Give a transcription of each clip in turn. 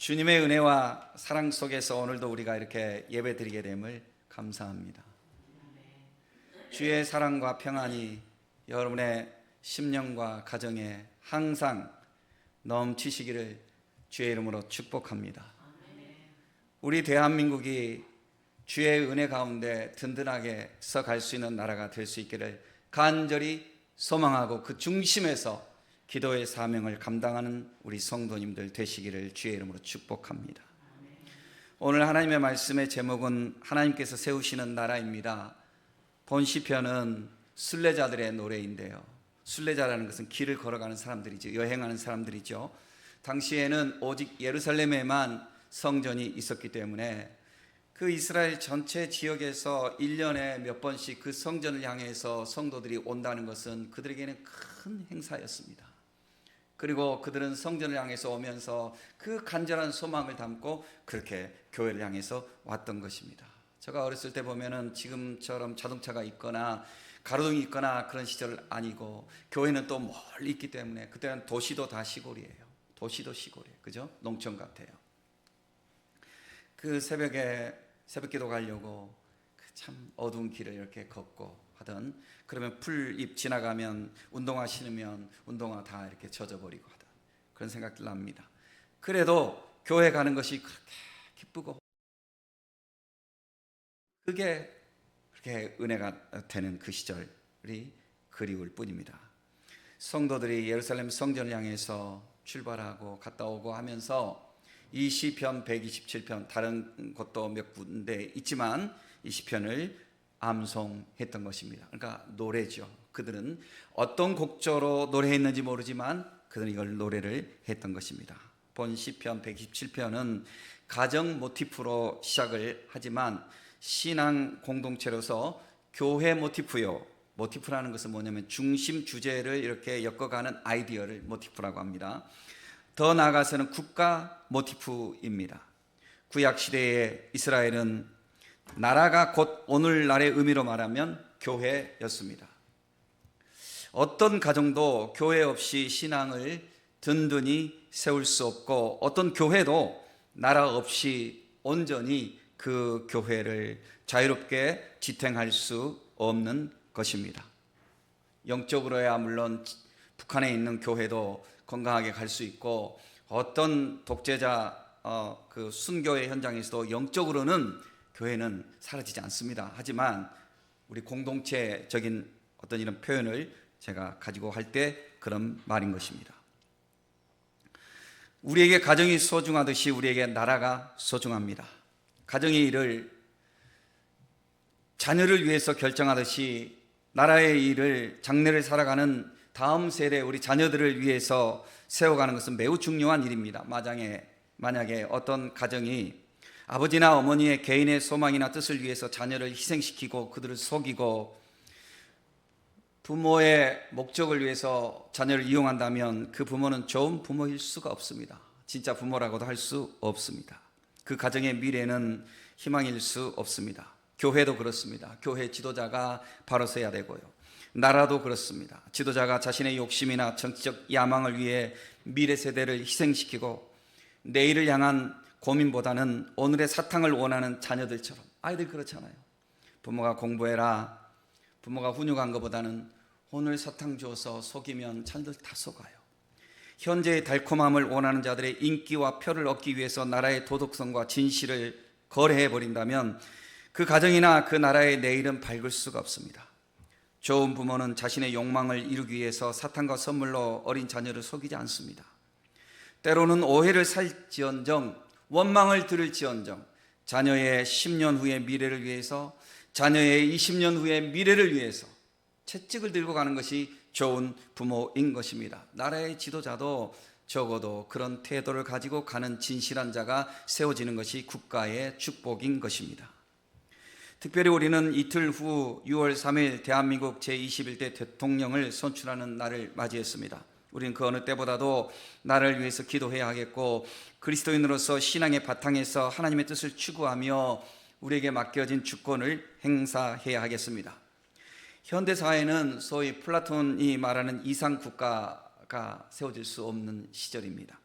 주님의 은혜와 사랑 속에서 오늘도 우리가 이렇게 예배드리게 됨을 감사합니다. 주의 사랑과 평안이 여러분의 심령과 가정에 항상 넘치시기를 주의 이름으로 축복합니다. 우리 대한민국이 주의 은혜 가운데 든든하게 서갈 수 있는 나라가 될 수 있기를 간절히 소망하고 그 중심에서 기도의 사명을 감당하는 우리 성도님들 되시기를 주의 이름으로 축복합니다. 오늘 하나님의 말씀의 제목은 하나님께서 세우시는 나라입니다. 본 시편은 순례자들의 노래인데요, 순례자라는 것은 길을 걸어가는 사람들이죠. 여행하는 사람들이죠. 당시에는 오직 예루살렘에만 성전이 있었기 때문에 그 이스라엘 전체 지역에서 1년에 몇 번씩 그 성전을 향해서 성도들이 온다는 것은 그들에게는 큰 행사였습니다. 그리고 그들은 성전을 향해서 오면서 그 간절한 소망을 담고 그렇게 교회를 향해서 왔던 것입니다. 제가 어렸을 때 보면은 지금처럼 자동차가 있거나 가로등이 있거나 그런 시절 아니고, 교회는 또 멀리 있기 때문에 그때는 도시도 다 시골이에요. 도시도 시골이에요. 그죠? 농촌 같아요. 그 새벽에 새벽기도 가려고 참 어두운 길을 이렇게 걷고 하던, 그러면 풀잎 지나가면 운동화 신으면 운동화 다 이렇게 젖어버리고 하던 그런 생각들 납니다. 그래도 교회 가는 것이 그렇게 기쁘고 그게 그렇게 은혜가 되는 그 시절이 그리울 뿐입니다. 성도들이 예루살렘 성전을 향해서 출발하고 갔다 오고 하면서 이 시편 127편, 다른 곳도 몇 군데 있지만 이 시편을 암송했던 것입니다. 그러니까 노래죠. 그들은 어떤 곡조로 노래했는지 모르지만 그들은 이걸 노래를 했던 것입니다. 본 시편 127편은 가정 모티프로 시작을 하지만 신앙 공동체로서 교회 모티프요. 모티프라는 것은 뭐냐면 중심 주제를 이렇게 엮어가는 아이디어를 모티프라고 합니다. 더 나아가서는 국가 모티프입니다. 구약시대의 이스라엘은 나라가 곧 오늘날의 의미로 말하면 교회였습니다. 어떤 가정도 교회 없이 신앙을 든든히 세울 수 없고, 어떤 교회도 나라 없이 온전히 그 교회를 자유롭게 지탱할 수 없는 것입니다. 영적으로야 물론 북한에 있는 교회도 건강하게 갈 수 있고, 어떤 독재자 그 순교의 현장에서도 영적으로는 교회는 사라지지 않습니다. 하지만 우리 공동체적인 어떤 이런 표현을 제가 가지고 할 때 그런 말인 것입니다. 우리에게 가정이 소중하듯이 우리에게 나라가 소중합니다. 가정의 일을 자녀를 위해서 결정하듯이 나라의 일을, 장래를 살아가는 다음 세대 우리 자녀들을 위해서 세워가는 것은 매우 중요한 일입니다. 만약에 어떤 가정이 아버지나 어머니의 개인의 소망이나 뜻을 위해서 자녀를 희생시키고 그들을 속이고 부모의 목적을 위해서 자녀를 이용한다면 그 부모는 좋은 부모일 수가 없습니다. 진짜 부모라고도 할 수 없습니다. 그 가정의 미래는 희망일 수 없습니다. 교회도 그렇습니다. 교회 지도자가 바로 서야 되고요. 나라도 그렇습니다. 지도자가 자신의 욕심이나 정치적 야망을 위해 미래 세대를 희생시키고 내일을 향한 고민보다는 오늘의 사탕을 원하는 자녀들처럼, 아이들 그렇잖아요. 부모가 공부해라, 부모가 훈육한 것보다는 오늘 사탕 줘서 속이면 자녀들 다 속아요. 현재의 달콤함을 원하는 자들의 인기와 표를 얻기 위해서 나라의 도덕성과 진실을 거래해버린다면 그 가정이나 그 나라의 내일은 밝을 수가 없습니다. 좋은 부모는 자신의 욕망을 이루기 위해서 사탕과 선물로 어린 자녀를 속이지 않습니다. 때로는 오해를 살지언정, 원망을 들을지언정, 자녀의 10년 후의 미래를 위해서, 자녀의 20년 후의 미래를 위해서 채찍을 들고 가는 것이 좋은 부모인 것입니다. 나라의 지도자도 적어도 그런 태도를 가지고 가는 진실한 자가 세워지는 것이 국가의 축복인 것입니다. 특별히 우리는 이틀 후 6월 3일 대한민국 제21대 대통령을 선출하는 날을 맞이했습니다. 우리는 그 어느 때보다도 나라를 위해서 기도해야 하겠고, 그리스도인으로서 신앙의 바탕에서 하나님의 뜻을 추구하며 우리에게 맡겨진 주권을 행사해야 하겠습니다. 현대사회는 소위 플라톤이 말하는 이상국가가 세워질 수 없는 시절입니다.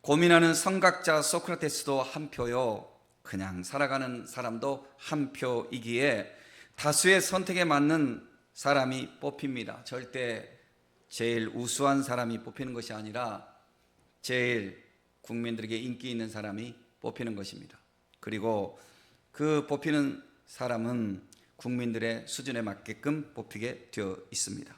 고민하는 성각자 소크라테스도 한 표요, 그냥 살아가는 사람도 한 표이기에 다수의 선택에 맞는 사람이 뽑힙니다. 절대 제일 우수한 사람이 뽑히는 것이 아니라 제일 국민들에게 인기 있는 사람이 뽑히는 것입니다. 그리고 그 뽑히는 사람은 국민들의 수준에 맞게끔 뽑히게 되어 있습니다.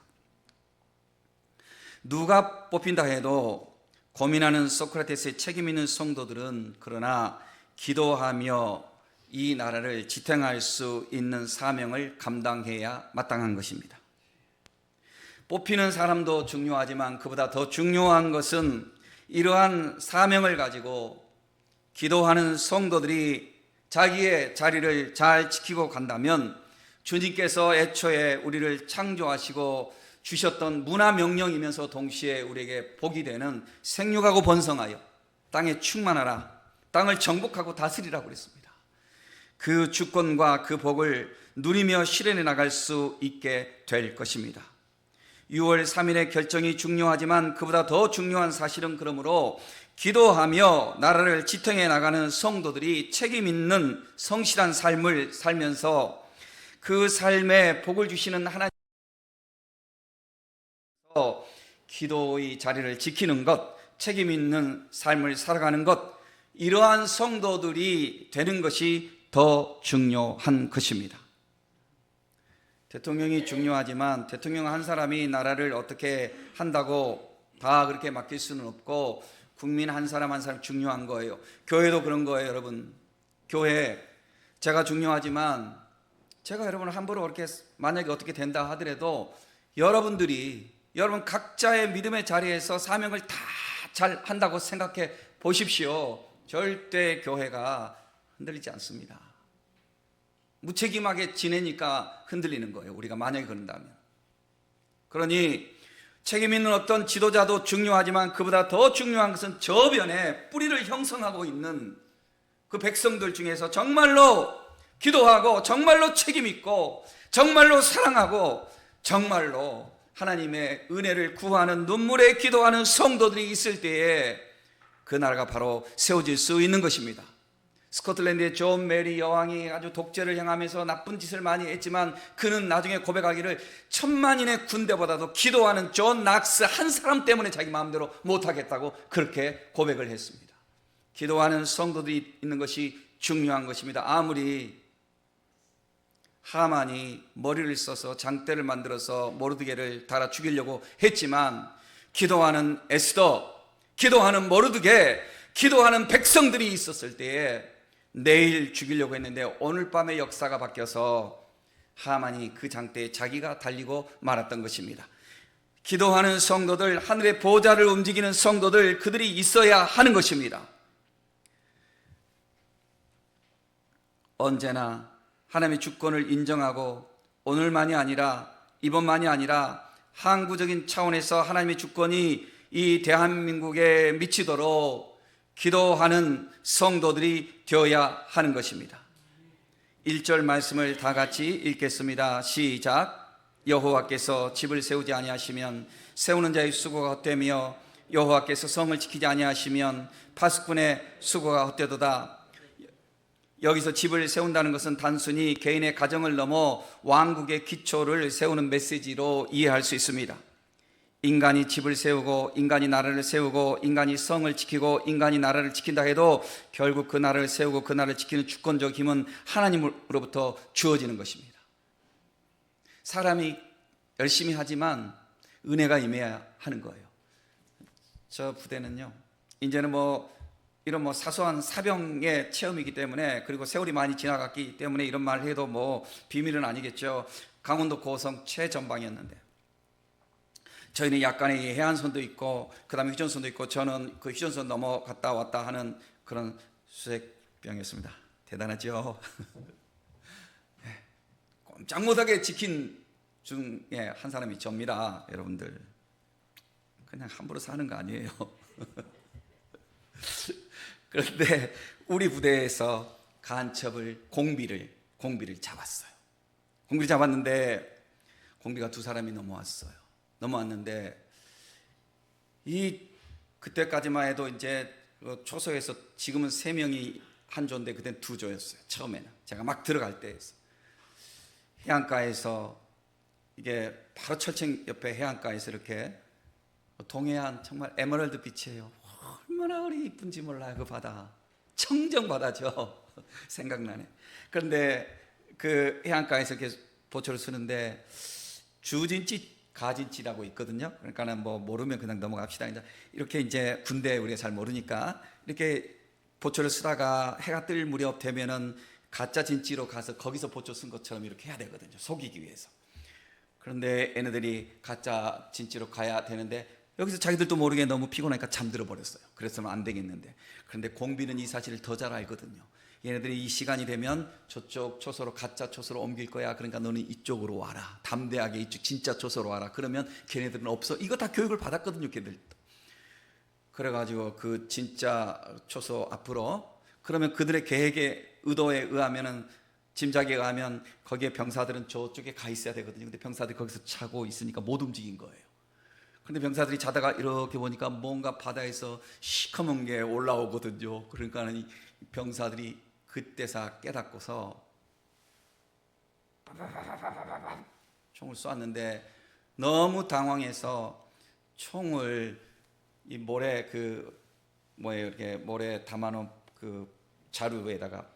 누가 뽑힌다 해도 고민하는 소크라테스의 책임 있는 성도들은 그러나 기도하며 이 나라를 지탱할 수 있는 사명을 감당해야 마땅한 것입니다. 뽑히는 사람도 중요하지만 그보다 더 중요한 것은 이러한 사명을 가지고 기도하는 성도들이 자기의 자리를 잘 지키고 간다면 주님께서 애초에 우리를 창조하시고 주셨던 문화 명령이면서 동시에 우리에게 복이 되는 생육하고 번성하여 땅에 충만하라, 땅을 정복하고 다스리라고 그랬습니다. 그 주권과 그 복을 누리며 실현해 나갈 수 있게 될 것입니다. 6월 3일의 결정이 중요하지만 그보다 더 중요한 사실은 그러므로 기도하며 나라를 지탱해 나가는 성도들이 책임 있는 성실한 삶을 살면서 그 삶에 복을 주시는 하나님 기도의 자리를 지키는 것, 책임 있는 삶을 살아가는 것, 이러한 성도들이 되는 것이 더 중요한 것입니다. 대통령이 중요하지만 대통령 한 사람이 나라를 어떻게 한다고 다 그렇게 맡길 수는 없고 국민 한 사람 한 사람 중요한 거예요. 교회도 그런 거예요, 여러분. 교회 제가 중요하지만 제가 여러분을 함부로 그렇게 만약에 어떻게 된다 하더라도 여러분 각자의 믿음의 자리에서 사명을 다 잘 한다고 생각해 보십시오. 절대 교회가 흔들리지 않습니다. 무책임하게 지내니까 흔들리는 거예요, 우리가 만약에 그런다면. 그러니 책임 있는 어떤 지도자도 중요하지만 그보다 더 중요한 것은 저변에 뿌리를 형성하고 있는 그 백성들 중에서 정말로 기도하고 정말로 책임 있고 정말로 사랑하고 정말로 하나님의 은혜를 구하는 눈물에 기도하는 성도들이 있을 때에 그 나라가 바로 세워질 수 있는 것입니다. 스코틀랜드의 존 메리 여왕이 아주 독재를 향하면서 나쁜 짓을 많이 했지만 그는 나중에 고백하기를 1000만인의 군대보다도 기도하는 존 낙스 한 사람 때문에 자기 마음대로 못하겠다고 그렇게 고백을 했습니다. 기도하는 성도들이 있는 것이 중요한 것입니다. 아무리 하만이 머리를 써서 장대를 만들어서 모르드게를 달아 죽이려고 했지만 기도하는 에스더, 기도하는 모르드게, 기도하는 백성들이 있었을 때에 내일 죽이려고 했는데 오늘 밤에 역사가 바뀌어서 하만이 그 장대에 자기가 달리고 말았던 것입니다. 기도하는 성도들, 하늘의 보좌를 움직이는 성도들, 그들이 있어야 하는 것입니다. 언제나 하나님의 주권을 인정하고 오늘만이 아니라 이번만이 아니라 항구적인 차원에서 하나님의 주권이 이 대한민국에 미치도록 기도하는 성도들이 되어야 하는 것입니다. 1절 말씀을 다 같이 읽겠습니다. 시작. 여호와께서 집을 세우지 아니하시면 세우는 자의 수고가 헛되며 여호와께서 성을 지키지 아니하시면 파수꾼의 수고가 헛되도다. 여기서 집을 세운다는 것은 단순히 개인의 가정을 넘어 왕국의 기초를 세우는 메시지로 이해할 수 있습니다. 인간이 집을 세우고 인간이 나라를 세우고 인간이 성을 지키고 인간이 나라를 지킨다 해도 결국 그 나라를 세우고 그 나라를 지키는 주권적 힘은 하나님으로부터 주어지는 것입니다. 사람이 열심히 하지만 은혜가 임해야 하는 거예요. 저 부대는요, 이제는 이런 사소한 사병의 체험이기 때문에, 그리고 세월이 많이 지나갔기 때문에 이런 말을 해도 비밀은 아니겠죠. 강원도 고성 최전방이었는데 저희는 약간의 해안선도 있고 그 다음에 휴전선도 있고, 저는 그 휴전선 넘어갔다 왔다 하는 그런 수색병이었습니다. 대단하죠. 꼼짝 못하게 지킨 중에 한 사람이 접니다. 여러분들 그냥 함부로 사는 거 아니에요. 그런데 우리 부대에서 간첩을 공비를 잡았어요. 공비를 잡았는데 공비가 2사람이 넘어왔는데 그때까지만 해도 이제 초소에서 지금은 3명이 한 조인데 그땐 2조였어요. 처음에는 제가 막 들어갈 때였어요. 해안가에서 이게 바로 철책 옆에 해안가에서 이렇게 동해안 정말 에메랄드 빛이에요. 얼마나 이쁜지 몰라요. 그 바다 청정 바다죠. 생각나네. 그런데 그 해안가에서 이렇게 보초를 쓰는데 주진치 가진치라고 있거든요. 그러니까는 뭐 모르면 그냥 넘어갑시다. 이렇게 이제 군대 우리가 잘 모르니까 이렇게 보초를 쓰다가 해가 뜰 무렵 되면은 가짜 진치로 가서 거기서 보초 쓴 것처럼 이렇게 해야 되거든요. 속이기 위해서. 그런데 얘네들이 가짜 진치로 가야 되는데 여기서 자기들도 모르게 너무 피곤하니까 잠들어 버렸어요. 그래서는 안 되겠는데. 그런데 공비는 이 사실을 더 잘 알거든요. 얘네들이 이 시간이 되면 저쪽 초소로 가짜 초소로 옮길 거야. 그러니까 너는 이쪽으로 와라. 담대하게 이쪽 진짜 초소로 와라. 그러면 걔네들은 없어. 이거 다 교육을 받았거든요. 걔들도. 그래가지고 그 진짜 초소 앞으로 그러면 그들의 계획에 의도에 의하면은 짐작에 의하면 거기에 병사들은 저쪽에 가 있어야 되거든요. 근데 병사들이 거기서 자고 있으니까 못 움직인 거예요. 근데 병사들이 자다가 이렇게 보니까 뭔가 바다에서 시커먼 게 올라오거든요. 그러니까 병사들이 그때서 깨닫고서 총을 쏘았는데 너무 당황해서 총을 이 모래 이렇게 모래 담아놓은 그 자루에다가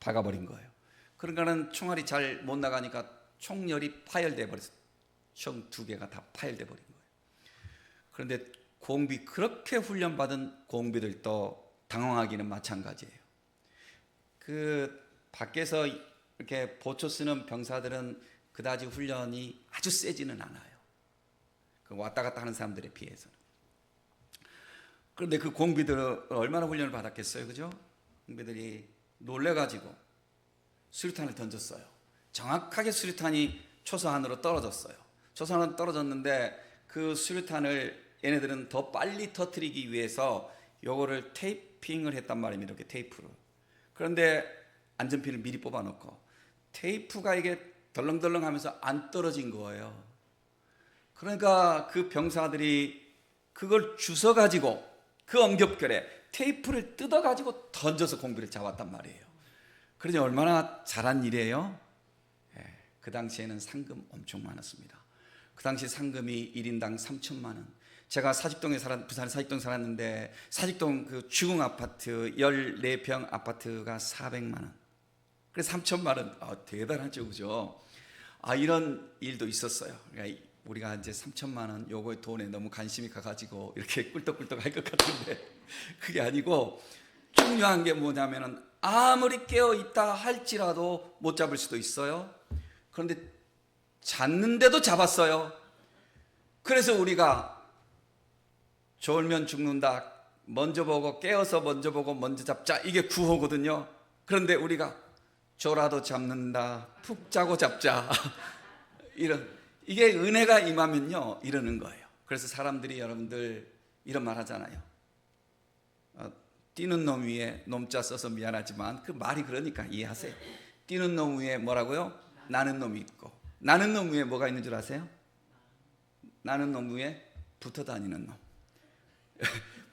박아버린 거예요. 그러니까는 총알이 잘 못 나가니까 총열이 파열돼 버렸어요. 총 2개가 다 파열돼 버린 거예요. 그런데 공비 그렇게 훈련받은 공비들도 당황하기는 마찬가지예요. 그 밖에서 이렇게 보초 쓰는 병사들은 그다지 훈련이 아주 세지는 않아요. 그 왔다 갔다 하는 사람들에 비해서는. 그런데 그 공비들 얼마나 훈련을 받았겠어요, 그죠? 공비들이 놀래가지고 수류탄을 던졌어요. 정확하게 수류탄이 초소 안으로 떨어졌어요. 초소 안으로 떨어졌는데 그 수류탄을 얘네들은 더 빨리 터뜨리기 위해서 요거를 테이핑을 했단 말입니다. 이렇게 테이프로. 그런데 안전핀을 미리 뽑아놓고 테이프가 이게 덜렁덜렁하면서 안 떨어진 거예요. 그러니까 그 병사들이 그걸 주워가지고 그 엉겹결에 테이프를 뜯어가지고 던져서 공비를 잡았단 말이에요. 그러니 얼마나 잘한 일이에요? 그 당시에는 상금 엄청 많았습니다. 그 당시 상금이 1인당 3천만 원. 제가 부산 사직동에 살았는데 사직동 그 주공 아파트 14평 아파트가 400만 원. 그래서 3천만 원. 대단하죠, 그죠? 이런 일도 있었어요. 그러니까 우리가 이제 3천만 원 요거의 돈에 너무 관심이 가가지고 이렇게 꿀떡꿀떡 할 것 같은데 그게 아니고 중요한 게 뭐냐면은 아무리 깨어 있다 할지라도 못 잡을 수도 있어요. 그런데 잤는데도 잡았어요. 그래서 우리가 졸면 죽는다. 먼저 보고 깨어서 먼저 보고 먼저 잡자. 이게 구호거든요. 그런데 우리가 졸아도 잡는다. 푹 자고 잡자. 이게 은혜가 임하면요 이러는 거예요. 그래서 사람들이 여러분들 이런 말 하잖아요. 뛰는 놈 위에 놈자 써서 미안하지만 그 말이 그러니까 이해하세요. 뛰는 놈 위에 뭐라고요? 나는 놈이 있고 나는 놈 위에 뭐가 있는 줄 아세요? 나는 놈 위에 붙어 다니는 놈.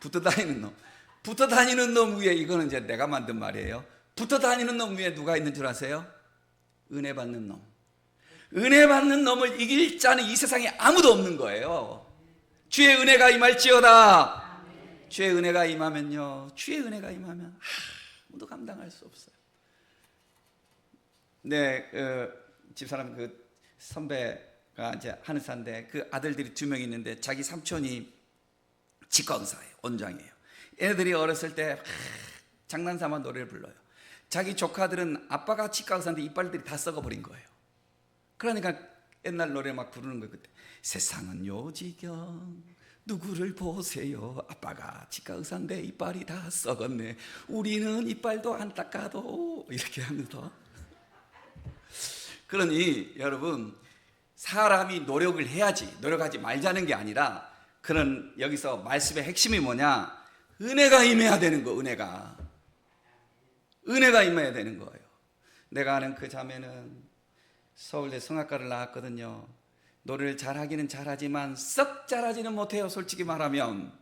붙어 다니는 놈. 붙어 다니는 놈 위에 이거는 이제 내가 만든 말이에요. 붙어 다니는 놈 위에 누가 있는 줄 아세요? 은혜 받는 놈. 은혜 받는 놈을 이길 자는 이 세상에 아무도 없는 거예요. 주의 은혜가 임할지어다. 주의 은혜가 임하면요. 주의 은혜가 임하면 아무도 감당할 수 없어요. 네, 집사람 그 선배가 이제 한의사인데 그 아들들이 2명 있는데 자기 삼촌이 치과의사예요. 원장이에요. 애들이 어렸을 때 장난삼아 노래를 불러요. 자기 조카들은 아빠가 치과의사인데 이빨들이 다 썩어버린 거예요. 그러니까 옛날 노래 막 부르는 거예요. 그때 세상은 요지경 누구를 보세요. 아빠가 치과의사인데 이빨이 다 썩었네. 우리는 이빨도 안 닦아도 이렇게 하면서. 그러니 여러분 사람이 노력을 해야지 노력하지 말자는 게 아니라 그런 여기서 말씀의 핵심이 뭐냐? 은혜가 임해야 되는 거. 은혜가 임해야 되는 거예요. 내가 아는 그 자매는 서울대 성악과를 나왔거든요. 노래를 잘하기는 잘하지만 썩 잘하지는 못해요. 솔직히 말하면.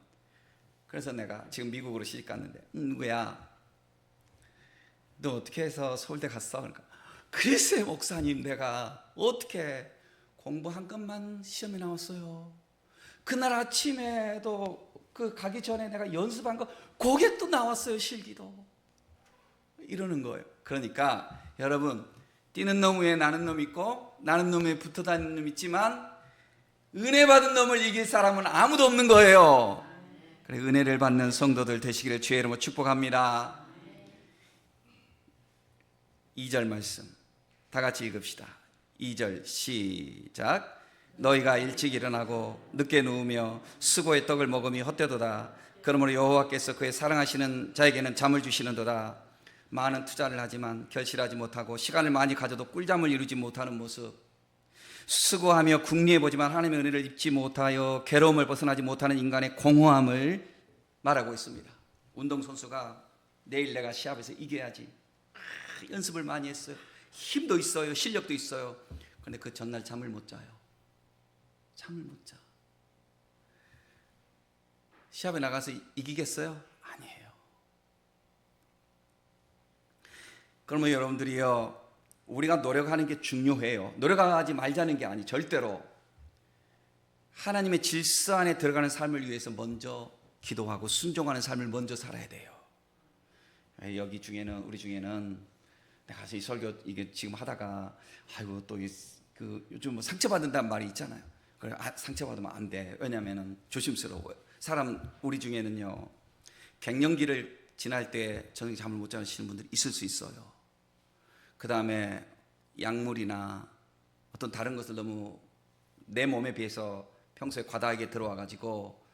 그래서 내가 지금 미국으로 시집 갔는데, 누구야? 너 어떻게 해서 서울대 갔어? 그러니까, 글쎄 목사님, 내가 어떻게 공부 한 것만 시험에 나왔어요. 그날 아침에도 그 가기 전에 내가 연습한 거 그게 또 나왔어요, 실기도. 이러는 거예요. 그러니까 여러분, 뛰는 놈 위에 나는 놈 있고 나는 놈 위에 붙어 다니는 놈 있지만 은혜 받은 놈을 이길 사람은 아무도 없는 거예요. 그래, 은혜를 받는 성도들 되시기를 주의 이름으로 축복합니다. 2절 말씀 다 같이 읽읍시다. 2절 시작. 너희가 일찍 일어나고 늦게 누우며 수고의 떡을 먹음이 헛되도다. 그러므로 여호와께서 그의 사랑하시는 자에게는 잠을 주시는도다. 많은 투자를 하지만 결실하지 못하고 시간을 많이 가져도 꿀잠을 이루지 못하는 모습, 수고하며 궁리해보지만 하나님의 은혜를 입지 못하여 괴로움을 벗어나지 못하는 인간의 공허함을 말하고 있습니다. 운동선수가 내일 내가 시합에서 이겨야지, 연습을 많이 했어요. 힘도 있어요, 실력도 있어요. 그런데 그 전날 잠을 못 자요. 잠을 못 자. 시합에 나가서 이기겠어요? 아니에요. 그러면 여러분들이요, 우리가 노력하는 게 중요해요. 노력하지 말자는 게 아니, 절대로 하나님의 질서 안에 들어가는 삶을 위해서 먼저 기도하고 순종하는 삶을 먼저 살아야 돼요. 여기 중에는, 우리 중에는 내가 이 설교 이게 지금 하다가 아이고 또 그 요즘 뭐 상처받는다는 말이 있잖아요. 그래, 상처받으면 안 돼. 왜냐면은 조심스러워요. 우리 중에는요, 갱년기를 지날 때 저녁에 잠을 못 자시는 분들이 있을 수 있어요. 그 다음에 약물이나 어떤 다른 것을 너무 내 몸에 비해서 평소에 과다하게 들어와 가지고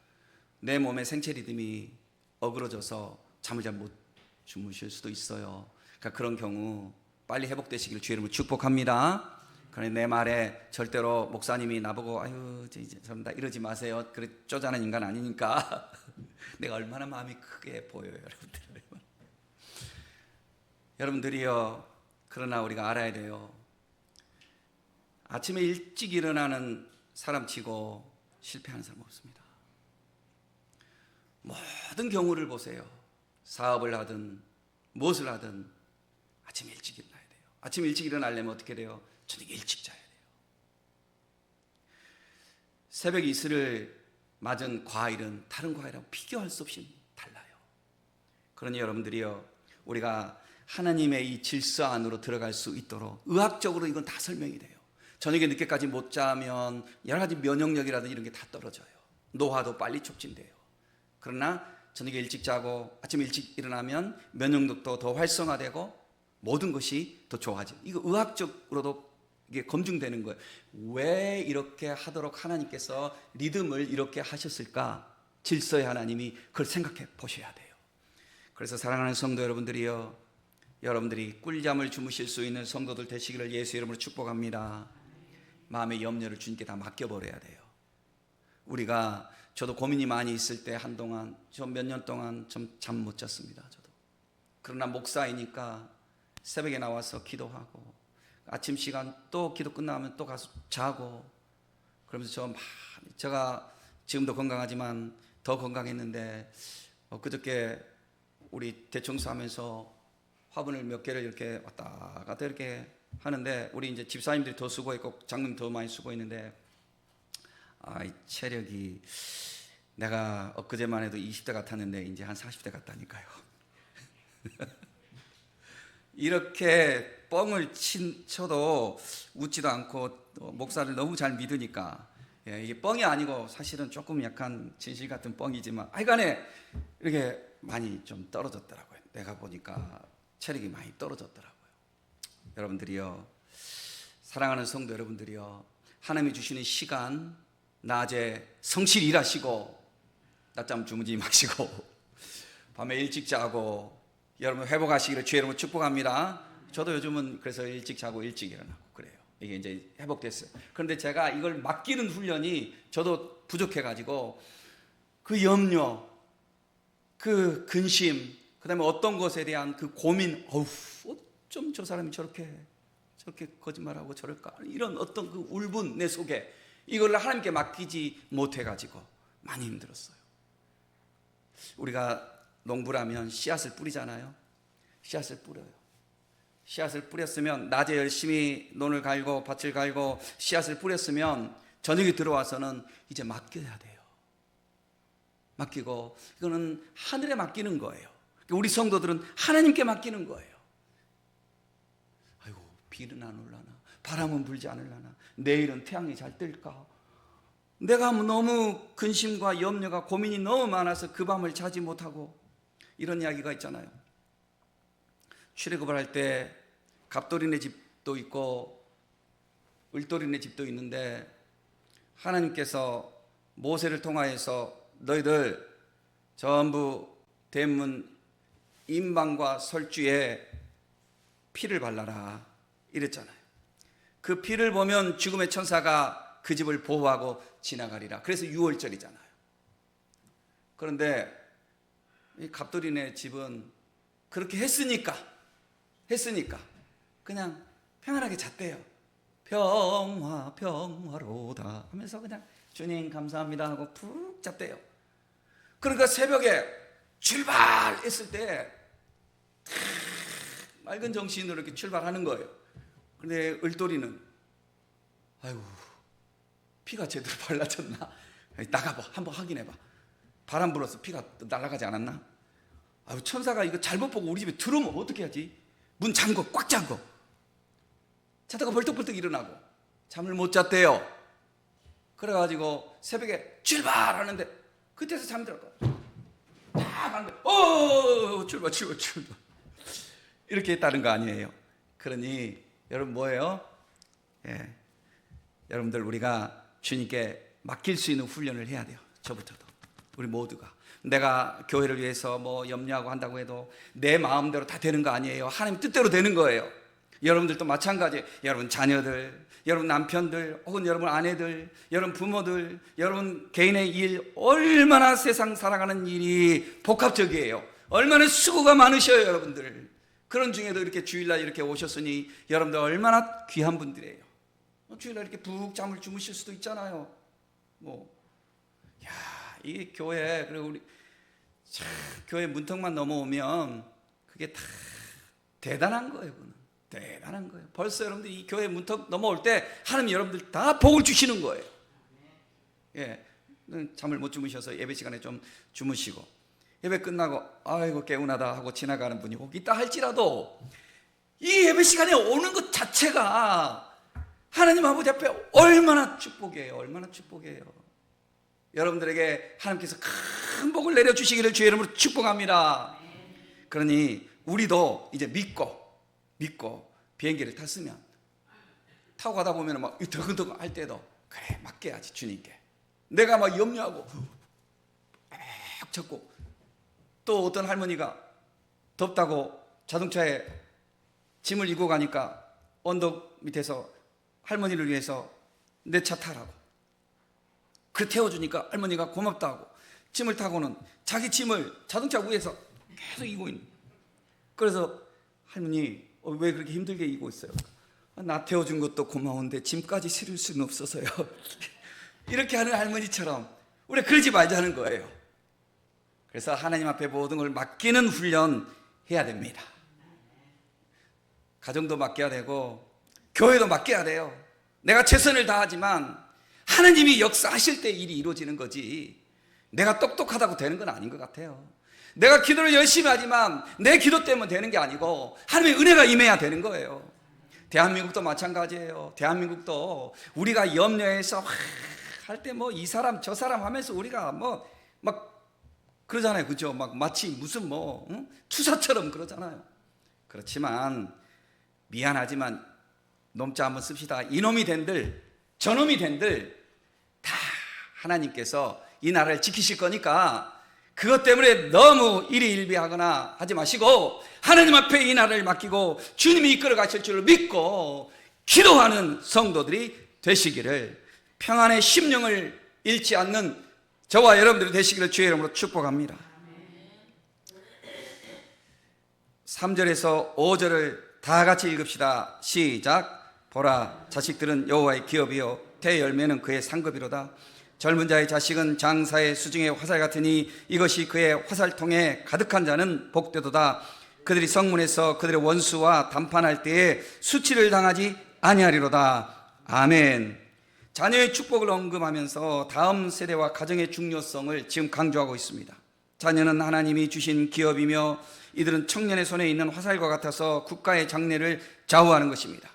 내 몸의 생체 리듬이 어그러져서 잠을 잘 못 주무실 수도 있어요. 그러니까 그런 경우 빨리 회복되시길 주의 이름으로 축복합니다. 그러니 내 말에 절대로 목사님이 나보고 아유 이제 저런다 이러지 마세요. 그래 쪼잔한 인간 아니니까. 내가 얼마나 마음이 크게 보여요, 여러분들. 여러분들이요, 그러나 우리가 알아야 돼요. 아침에 일찍 일어나는 사람치고 실패하는 사람 없습니다. 모든 경우를 보세요. 사업을 하든 무엇을 하든 아침에 일찍 일어나야 돼요. 아침에 일찍 일어나려면 어떻게 돼요? 저녁에 일찍 자야 돼요. 새벽 이슬을 맞은 과일은 다른 과일하고 비교할 수 없이 달라요. 그러니 여러분들이요, 우리가 하나님의 이 질서 안으로 들어갈 수 있도록 의학적으로 이건 다 설명이 돼요. 저녁에 늦게까지 못 자면 여러 가지 면역력이라든지 이런 게 다 떨어져요. 노화도 빨리 촉진돼요. 그러나 저녁에 일찍 자고 아침에 일찍 일어나면 면역력도 더 활성화되고 모든 것이 더 좋아져요. 이거 의학적으로도 이게 검증되는 거예요. 왜 이렇게 하도록 하나님께서 리듬을 이렇게 하셨을까? 질서의 하나님이 그걸 생각해 보셔야 돼요. 그래서 사랑하는 성도 여러분들이요, 여러분들이 꿀잠을 주무실 수 있는 성도들 되시기를 예수 이름으로 축복합니다. 마음의 염려를 주님께 다 맡겨버려야 돼요. 우리가, 저도 고민이 많이 있을 때 한동안, 저 몇 년 동안 좀 잠 못 잤습니다. 저도. 그러나 목사이니까 새벽에 나와서 기도하고 아침 시간 또 기도 끝나면 또 가서 자고, 그러면서 제가 지금도 건강하지만 더 건강했는데 그저께 우리 대청소하면서 화분을 몇 개를 이렇게 왔다 갔다 이렇게 하는데, 우리 이제 집사님들이 더 수고했고 장로님 더 많이 수고했는데, 이 체력이 내가 엊그제만 해도 20대 같았는데 이제 한 40대 같다니까요. 이렇게 뻥을 쳐도 웃지도 않고 목사를 너무 잘 믿으니까, 이게 뻥이 아니고 사실은 조금 약간 진실 같은 뻥이지만 하여간에 이렇게 많이 좀 떨어졌더라고요. 내가 보니까 체력이 많이 떨어졌더라고요. 여러분들이요, 사랑하는 성도 여러분들이요, 하나님이 주시는 시간, 낮에 성실히 일하시고 낮잠 주무지 마시고 밤에 일찍 자고 여러분 회복하시기를 주의 이름으로 축복합니다. 저도 요즘은 그래서 일찍 자고 일찍 일어나고 그래요. 이게 이제 회복됐어요. 그런데 제가 이걸 맡기는 훈련이 저도 부족해가지고 그 염려, 그 근심, 그 다음에 어떤 것에 대한 그 고민, 어쩜 저 사람이 저렇게 거짓말하고 저럴까, 이런 어떤 그 울분 내 속에, 이걸 하나님께 맡기지 못해가지고 많이 힘들었어요. 우리가 농부라면 씨앗을 뿌리잖아요. 씨앗을 뿌려요. 씨앗을 뿌렸으면 낮에 열심히 논을 갈고 밭을 갈고 씨앗을 뿌렸으면 저녁에 들어와서는 이제 맡겨야 돼요. 맡기고, 이거는 하늘에 맡기는 거예요. 우리 성도들은 하나님께 맡기는 거예요. 아이고, 비는 안 올라나, 바람은 불지 않을라나, 내일은 태양이 잘 뜰까, 내가 너무 근심과 염려가, 고민이 너무 많아서 그 밤을 자지 못하고, 이런 이야기가 있잖아요. 출애굽을 할 때 갑돌이네 집도 있고 을돌이네 집도 있는데, 하나님께서 모세를 통하여서 너희들 전부 대문 임방과 설주에 피를 발라라 이랬잖아요. 그 피를 보면 죽음의 천사가 그 집을 보호하고 지나가리라. 그래서 6월절이잖아요. 그런데 이 갑돌이네 집은 그렇게 했으니까 그냥 평안하게 잤대요. 평화로다 하면서 그냥 주님 감사합니다 하고 푹 잤대요. 그러니까 새벽에 출발했을 때 맑은 정신으로 이렇게 출발하는 거예요. 근데 을돌이는 아이고, 피가 제대로 발라졌나? 나가봐, 한번 확인해봐. 바람 불어서 피가 날아가지 않았나? 아유, 천사가 이거 잘못 보고 우리 집에 들어오면 어떻게 하지? 문 잠궈, 꽉 잠궈. 자다가 벌떡벌떡 일어나고 잠을 못 잤대요. 그래가지고 새벽에 출발하는데 그때서 잠들었고 딱 하는데 출발 이렇게 했다는 거 아니에요. 그러니 여러분 뭐예요? 예, 여러분들 우리가 주님께 맡길 수 있는 훈련을 해야 돼요. 저부터도, 우리 모두가. 내가 교회를 위해서 뭐 염려하고 한다고 해도 내 마음대로 다 되는 거 아니에요. 하나님 뜻대로 되는 거예요. 여러분들도 마찬가지예요. 여러분 자녀들, 여러분 남편들, 혹은 여러분 아내들, 여러분 부모들, 여러분 개인의 일, 얼마나 세상 살아가는 일이 복합적이에요. 얼마나 수고가 많으셔요, 여러분들. 그런 중에도 이렇게 주일날 이렇게 오셨으니 여러분들 얼마나 귀한 분들이에요. 주일날 이렇게 푹 잠을 주무실 수도 있잖아요. 이 교회, 그리고 우리 교회 문턱만 넘어오면 그게 다 대단한 거예요. 그거는 대단한 거예요. 벌써 여러분들 이 교회 문턱 넘어올 때 하나님 여러분들 다 복을 주시는 거예요. 예, 잠을 못 주무셔서 예배 시간에 좀 주무시고 예배 끝나고 아이고 개운하다 하고 지나가는 분이 혹 있다 할지라도 이 예배 시간에 오는 것 자체가 하나님 아버지 앞에 얼마나 축복이에요. 얼마나 축복이에요. 여러분들에게 하나님께서 큰 복을 내려주시기를 주의 이름으로 축복합니다. 그러니 우리도 이제 믿고 비행기를 탔으면 타고 가다 보면 막 더근더근 할 때도 그래 맡겨야지 주님께. 내가 막 염려하고 막 찾고, 또 어떤 할머니가 덥다고 자동차에 짐을 이고 가니까 언덕 밑에서 할머니를 위해서 내 차 타라고 그 태워주니까 할머니가 고맙다고 짐을 타고는 자기 짐을 자동차 위에서 계속 이고 있는. 그래서 할머니 왜 그렇게 힘들게 이고 있어요? 나 태워준 것도 고마운데 짐까지 실을 수는 없어서요. 이렇게 하는 할머니처럼 우리 그러지 말자는 거예요. 그래서 하나님 앞에 모든 걸 맡기는 훈련 해야 됩니다. 가정도 맡겨야 되고 교회도 맡겨야 돼요. 내가 최선을 다하지만 하나님이 역사하실 때 일이 이루어지는 거지 내가 똑똑하다고 되는 건 아닌 것 같아요. 내가 기도를 열심히 하지만 내 기도 때문에 되는 게 아니고 하나님의 은혜가 임해야 되는 거예요. 대한민국도 마찬가지예요. 대한민국도 우리가 염려해서 할 때 뭐 이 사람 저 사람 하면서 우리가 뭐 막 그러잖아요. 그죠? 막 마치 무슨 투사처럼 그러잖아요. 그렇지만 미안하지만 놈자 한번 씁시다. 이놈이 된들 저놈이 된들 다 하나님께서 이 나라를 지키실 거니까 그것 때문에 너무 일희일비하거나 하지 마시고 하나님 앞에 이 나라를 맡기고 주님이 이끌어 가실 줄을 믿고 기도하는 성도들이 되시기를, 평안의 심령을 잃지 않는 저와 여러분들이 되시기를 주의 이름으로 축복합니다. 3절에서 5절을 다 같이 읽읍시다. 시작. 보라, 자식들은 여호와의 기업이요 대열매는 그의 상급이로다. 젊은 자의 자식은 장사의 수중의 화살 같으니 이것이 그의 화살통에 가득한 자는 복되도다. 그들이 성문에서 그들의 원수와 담판할 때에 수치를 당하지 아니하리로다. 아멘. 자녀의 축복을 언급하면서 다음 세대와 가정의 중요성을 지금 강조하고 있습니다. 자녀는 하나님이 주신 기업이며 이들은 청년의 손에 있는 화살과 같아서 국가의 장래를 좌우하는 것입니다.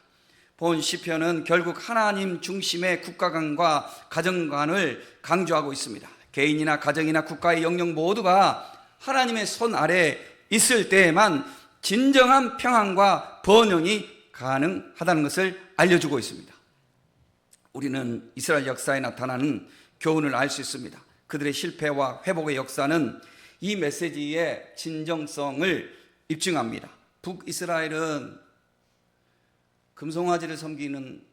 본 시편은 결국 하나님 중심의 국가관과 가정관을 강조하고 있습니다. 개인이나 가정이나 국가의 영역 모두가 하나님의 손 아래 있을 때에만 진정한 평안과 번영이 가능하다는 것을 알려주고 있습니다. 우리는 이스라엘 역사에 나타나는 교훈을 알 수 있습니다. 그들의 실패와 회복의 역사는 이 메시지의 진정성을 입증합니다. 북이스라엘은 금송아지를 섬기는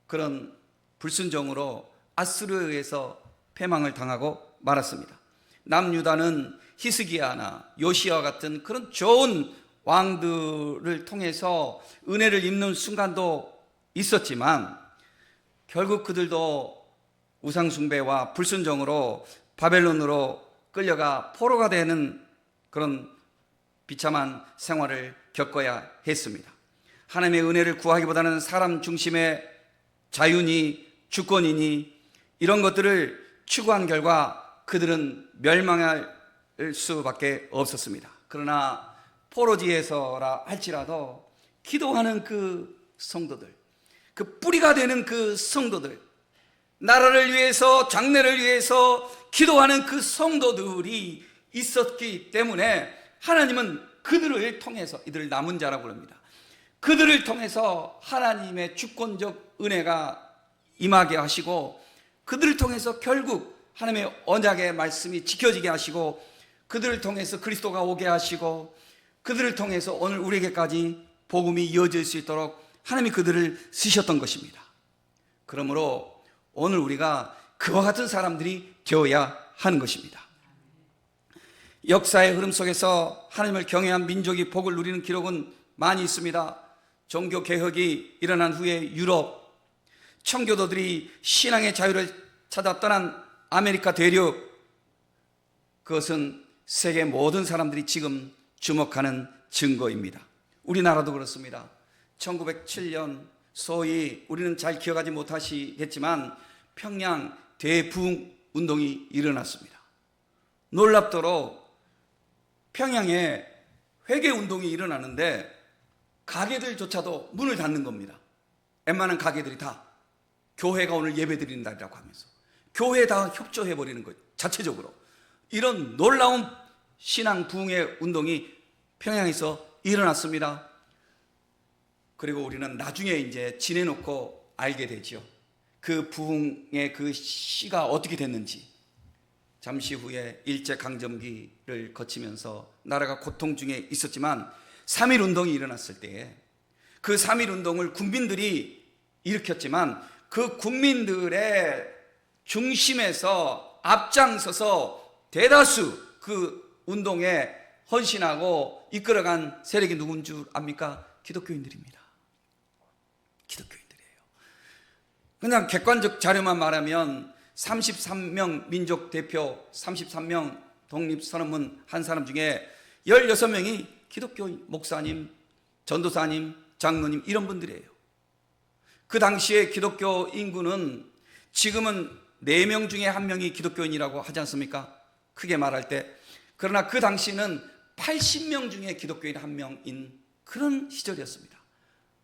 그런 불순종으로 아수르에 의해서 패망을 당하고 말았습니다. 남유다는 히스기야나 요시아와 같은 그런 좋은 왕들을 통해서 은혜를 입는 순간도 있었지만 결국 그들도 우상숭배와 불순종으로 바벨론으로 끌려가 포로가 되는 그런 비참한 생활을 겪어야 했습니다. 하나님의 은혜를 구하기보다는 사람 중심의 자유니 주권이니 이런 것들을 추구한 결과 그들은 멸망할 수밖에 없었습니다. 그러나 포로지에서라 할지라도 기도하는 그 성도들, 그 뿌리가 되는 그 성도들, 나라를 위해서 장래를 위해서 기도하는 그 성도들이 있었기 때문에 하나님은 그들을 통해서, 이들을 남은 자라고 합니다. 그들을 통해서 하나님의 주권적 은혜가 임하게 하시고 그들을 통해서 결국 하나님의 언약의 말씀이 지켜지게 하시고 그들을 통해서 그리스도가 오게 하시고 그들을 통해서 오늘 우리에게까지 복음이 이어질 수 있도록 하나님이 그들을 쓰셨던 것입니다. 그러므로 오늘 우리가 그와 같은 사람들이 되어야 하는 것입니다. 역사의 흐름 속에서 하나님을 경외한 민족이 복을 누리는 기록은 많이 있습니다. 종교 개혁이 일어난 후에 유럽, 청교도들이 신앙의 자유를 찾아 떠난 아메리카 대륙, 그것은 세계 모든 사람들이 지금 주목하는 증거입니다. 우리나라도 그렇습니다. 1907년 소위 우리는 잘 기억하지 못하시겠지만 평양 대부흥 운동이 일어났습니다. 놀랍도록 평양에 회개 운동이 일어나는데 가게들조차도 문을 닫는 겁니다. 웬만한 가게들이 다 교회가 오늘 예배 드리는 날이라고 하면서 교회에 다 협조해버리는 것 자체적으로 이런 놀라운 신앙 부흥의 운동이 평양에서 일어났습니다. 그리고 우리는 나중에 이제 지내놓고 알게 되죠. 그 부흥의 그 시가 어떻게 됐는지. 잠시 후에 일제강점기를 거치면서 나라가 고통 중에 있었지만 3.1 운동이 일어났을 때에 그 3.1 운동을 국민들이 일으켰지만 그 국민들의 중심에서 앞장서서 대다수 그 운동에 헌신하고 이끌어간 세력이 누군 줄 압니까? 기독교인들입니다. 기독교인들이에요. 그냥 객관적 자료만 말하면 33명 민족 대표, 33명 독립선언문 한 사람 중에 16명이 기독교인, 목사님, 전도사님, 장로님 이런 분들이에요. 그 당시에 기독교 인구는 지금은 4명 중에 1명이 기독교인이라고 하지 않습니까? 크게 말할 때. 그러나 그 당시는 80명 중에 기독교인 1명인 그런 시절이었습니다.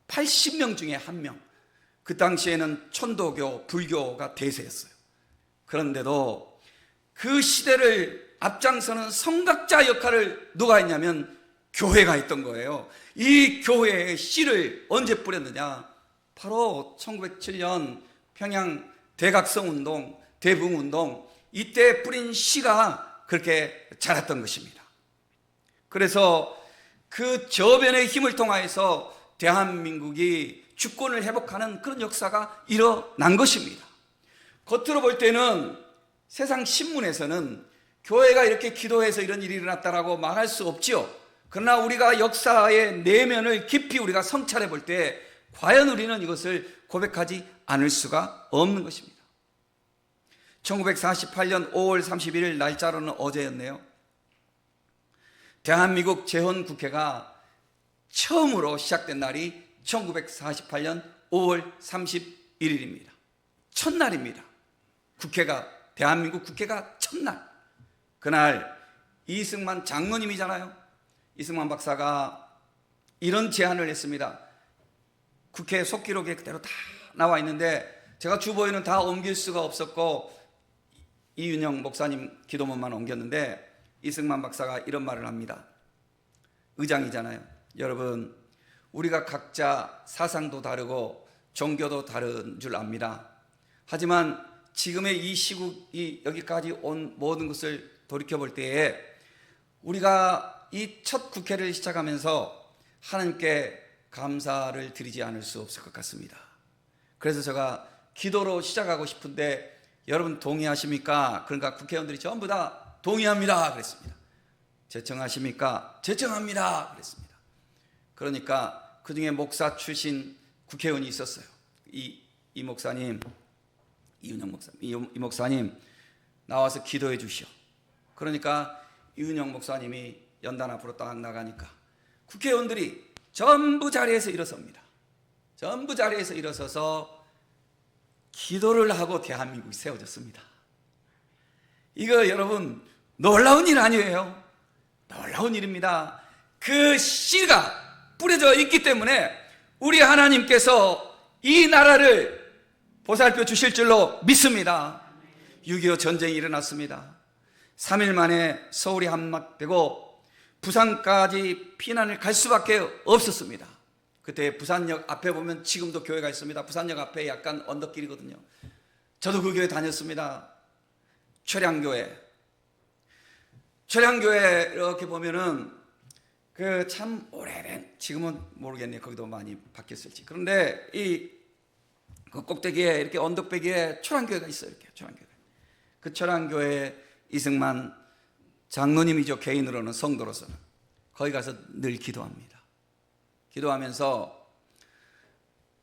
80명 중에 1명. 그 당시에는 천도교, 불교가 대세였어요. 그런데도 그 시대를 앞장서는 성각자 역할을 누가 했냐면 교회가 했던 거예요. 이 교회의 씨를 언제 뿌렸느냐? 바로 1907년 평양 대각성운동, 대붕운동 이때 뿌린 씨가 그렇게 자랐던 것입니다. 그래서 그 저변의 힘을 통하여서 대한민국이 주권을 회복하는 그런 역사가 일어난 것입니다. 겉으로 볼 때는 세상 신문에서는 교회가 이렇게 기도해서 이런 일이 일어났다라고 말할 수 없지요. 그러나 우리가 역사의 내면을 깊이 우리가 성찰해 볼 때 과연 우리는 이것을 고백하지 않을 수가 없는 것입니다. 1948년 5월 31일 날짜로는 어제였네요. 대한민국 재헌국회가 처음으로 시작된 날이 1948년 5월 31일입니다. 첫날입니다. 대한민국 국회가 첫날. 그날 이승만 장로님이잖아요. 이승만 박사가 이런 제안을 했습니다. 국회 속기록에 그대로 다 나와 있는데 제가 주보에는 다 옮길 수가 없었고 이윤영 목사님 기도문만 옮겼는데 이승만 박사가 이런 말을 합니다. 의장이잖아요. 여러분, 우리가 각자 사상도 다르고 종교도 다른 줄 압니다. 하지만 지금의 이 시국이 여기까지 온 모든 것을 돌이켜볼 때에 우리가 이 첫 국회를 시작하면서 하나님께 감사를 드리지 않을 수 없을 것 같습니다. 그래서 제가 기도로 시작하고 싶은데 여러분 동의하십니까? 그러니까 국회의원들이 전부 다 동의합니다 그랬습니다. 제청하십니까? 제청합니다 그랬습니다. 그러니까 그 중에 목사 출신 국회의원이 있었어요. 이 목사님, 이윤영 목사님, 이 목사님 나와서 기도해 주시오. 그러니까 이윤영 목사님이 연단 앞으로 딱 나가니까 국회의원들이 전부 자리에서 일어섭니다. 전부 자리에서 일어서서 기도를 하고 대한민국이 세워졌습니다. 이거 여러분 놀라운 일 아니에요? 놀라운 일입니다. 그 씨가 뿌려져 있기 때문에 우리 하나님께서 이 나라를 보살펴 주실 줄로 믿습니다. 6.25 전쟁이 일어났습니다. 3일 만에 서울이 함락되고 부산까지 피난을 갈 수밖에 없었습니다. 그때 부산역 앞에 보면 지금도 교회가 있습니다. 부산역 앞에 약간 언덕길이거든요. 저도 그 교회 다녔습니다. 철양교회 이렇게 보면은 그 참 오래된, 지금은 모르겠네요. 거기도 많이 바뀌었을지. 그런데 그 꼭대기에 이렇게 언덕배기에 철양교회가 있어요. 이렇게 철양교회. 그 철양교회 이승만 장로님이죠. 개인으로는, 성도로서는. 거기 가서 늘 기도합니다. 기도하면서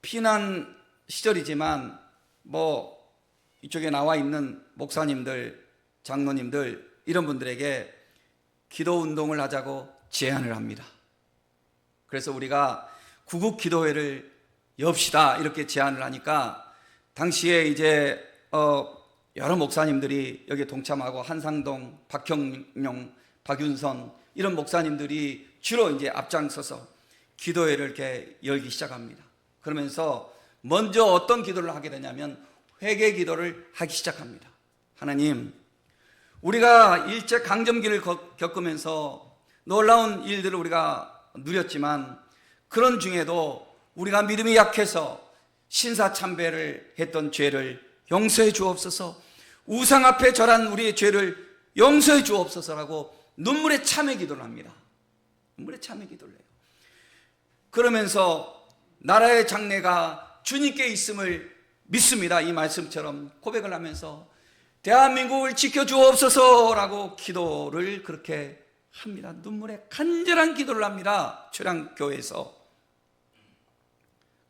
피난 시절이지만 이쪽에 나와 있는 목사님들, 장로님들 이런 분들에게 기도 운동을 하자고 제안을 합니다. 그래서 우리가 구국 기도회를 엽시다 이렇게 제안을 하니까 당시에 이제 여러 목사님들이 여기에 동참하고 한상동, 박형용, 박윤선 이런 목사님들이 주로 이제 앞장서서 기도회를 이렇게 열기 시작합니다. 그러면서 먼저 어떤 기도를 하게 되냐면 회개 기도를 하기 시작합니다. 하나님, 우리가 일제 강점기를 겪으면서 놀라운 일들을 우리가 누렸지만 그런 중에도 우리가 믿음이 약해서 신사참배를 했던 죄를 용서해 주옵소서, 우상 앞에 절한 우리의 죄를 용서해 주옵소서라고 눈물의 참회 기도를 합니다. 눈물의 참회 기도를 해요. 그러면서 나라의 장래가 주님께 있음을 믿습니다. 이 말씀처럼 고백을 하면서 대한민국을 지켜주옵소서라고 기도를 그렇게 합니다. 눈물의 간절한 기도를 합니다. 철양교회에서.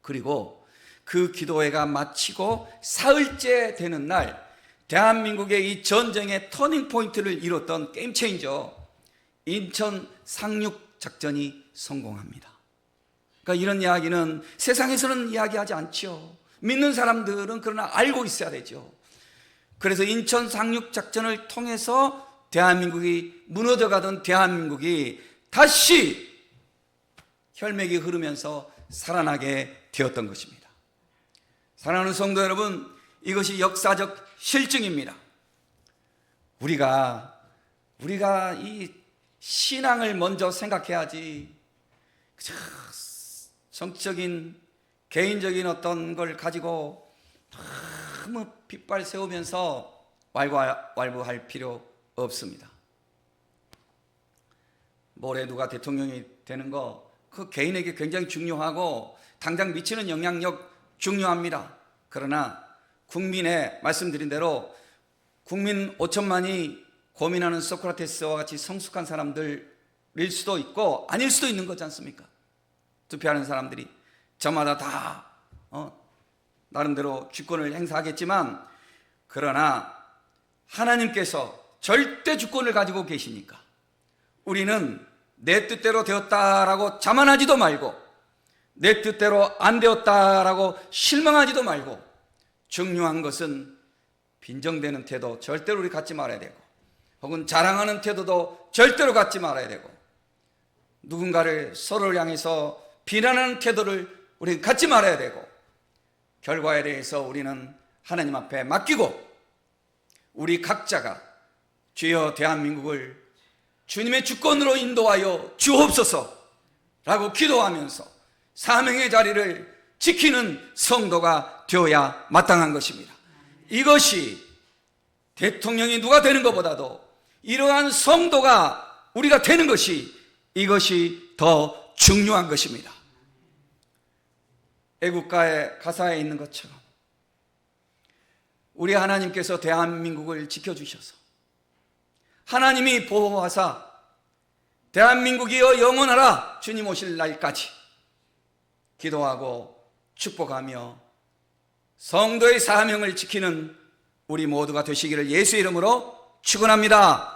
그리고 그 기도회가 마치고 사흘째 되는 날 대한민국의 이 전쟁의 터닝 포인트를 이뤘던 게임 체인저 인천 상륙 작전이 성공합니다. 그러니까 이런 이야기는 세상에서는 이야기하지 않죠. 믿는 사람들은 그러나 알고 있어야 되죠. 그래서 인천 상륙 작전을 통해서 대한민국이 무너져가던 대한민국이 다시 혈맥이 흐르면서 살아나게 되었던 것입니다. 사랑하는 성도 여러분, 이것이 역사적 실증입니다. 우리가 이 신앙을 먼저 생각해야지 정치적인 개인적인 어떤 걸 가지고 너무 빗발 세우면서 왈부할 필요 없습니다. 모레 누가 대통령이 되는 거 그 개인에게 굉장히 중요하고 당장 미치는 영향력 중요합니다. 그러나 국민의 말씀드린 대로 국민 5천만이 고민하는 소크라테스와 같이 성숙한 사람들일 수도 있고 아닐 수도 있는 거지 않습니까? 투표하는 사람들이 저마다 다 나름대로 주권을 행사하겠지만 그러나 하나님께서 절대 주권을 가지고 계시니까 우리는 내 뜻대로 되었다라고 자만하지도 말고 내 뜻대로 안 되었다라고 실망하지도 말고 중요한 것은 빈정대는 태도 절대로 우리 갖지 말아야 되고 혹은 자랑하는 태도도 절대로 갖지 말아야 되고 누군가를 서로를 향해서 비난하는 태도를 우리는 갖지 말아야 되고 결과에 대해서 우리는 하나님 앞에 맡기고 우리 각자가 주여 대한민국을 주님의 주권으로 인도하여 주옵소서라고 기도하면서 사명의 자리를 지키는 성도가 되어야 마땅한 것입니다. 이것이 대통령이 누가 되는 것보다도 이러한 성도가 우리가 되는 것이 이것이 더 중요한 것입니다. 애국가의 가사에 있는 것처럼 우리 하나님께서 대한민국을 지켜주셔서 하나님이 보호하사 대한민국이여 영원하라 주님 오실 날까지 기도하고 축복하며 성도의 사명을 지키는 우리 모두가 되시기를 예수의 이름으로 축원합니다.